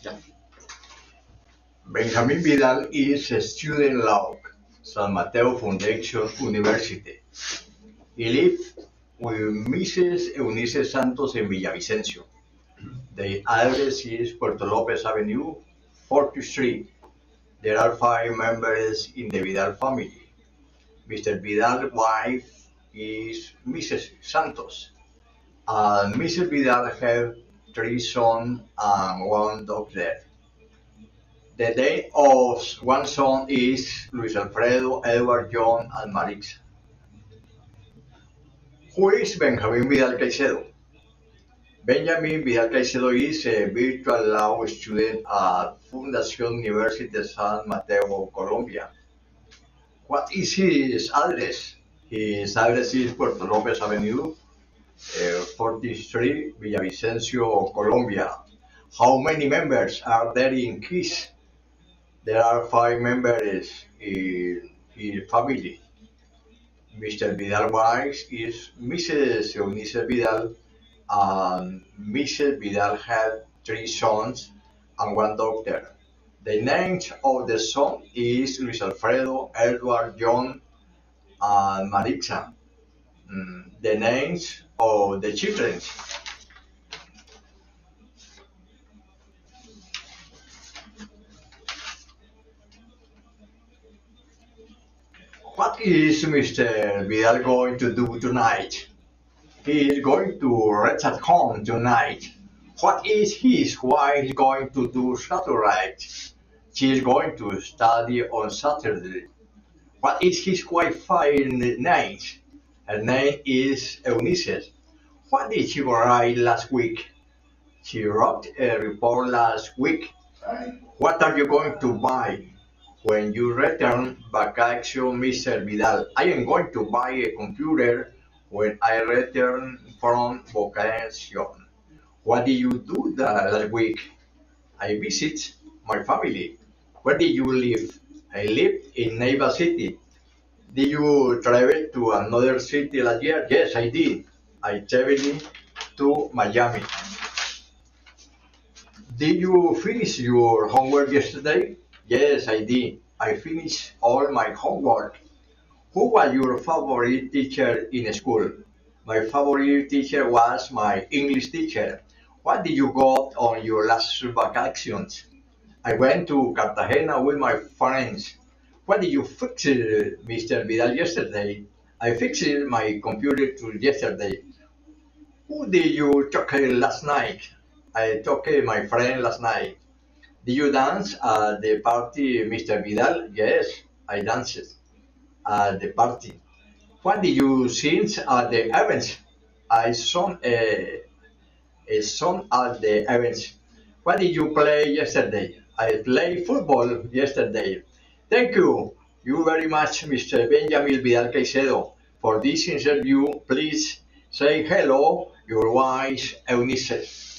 Yeah. Benjamin Vidal is a student law, San Mateo Foundation University. He lives with Mrs. Eunice Santos in Villavicencio. The address is Puerto Lopez Avenue, 43. There are five members in the Vidal family. Mr. Vidal's wife is Mrs. Santos, and Mrs. Vidal have three sons and one daughter. The name of one son is Luis Alfredo, Edward, John, and Marix. Who is Benjamin Vidal Caicedo? Benjamin Vidal Caicedo is a virtual law student at Fundación Universidad San Mateo, Colombia. What is his address? His address is Puerto Lopez Avenue, 43, Villavicencio, Colombia. How many members are there in his? There are five members in his family. Mr. Vidal's wife is Mrs. Eunice Vidal, and Mrs. Vidal had three sons and one daughter. The names of the son is Luis Alfredo, Edward, John, and Maritza. The names of the children. What is Mr. Vidal going to do tonight? He is going to rest at home tonight. What is his wife going to do Saturday? She is going to study on Saturday. What is his wife's name? Her name is Eunice. What did she write last week? She wrote a report last week. What are you going to buy when you return vacation, Mr. Vidal? I am going to buy a computer when I return from vacation. What did you do last week? I visit my family. Where did you live? I lived in Neiva City. Did you travel to another city last year? Yes, I did. I traveled to Miami. Did you finish your homework yesterday? Yes, I did. I finished all my homework. Who was your favorite teacher in school? My favorite teacher was my English teacher. What did you go on your last vacations? I went to Cartagena with my friends. What did you fix, Mr. Vidal, yesterday? I fixed my computer yesterday. Who did you talk last night? I talked to my friend last night. Did you dance at the party, Mr. Vidal? Yes, I danced at the party. What did you sing at the events? I sang a song at the events. What did you play yesterday? I played football yesterday. Thank you very much, Mr. Benjamin Vidal Caicedo, for this interview. Please say hello, your wife, Eunice.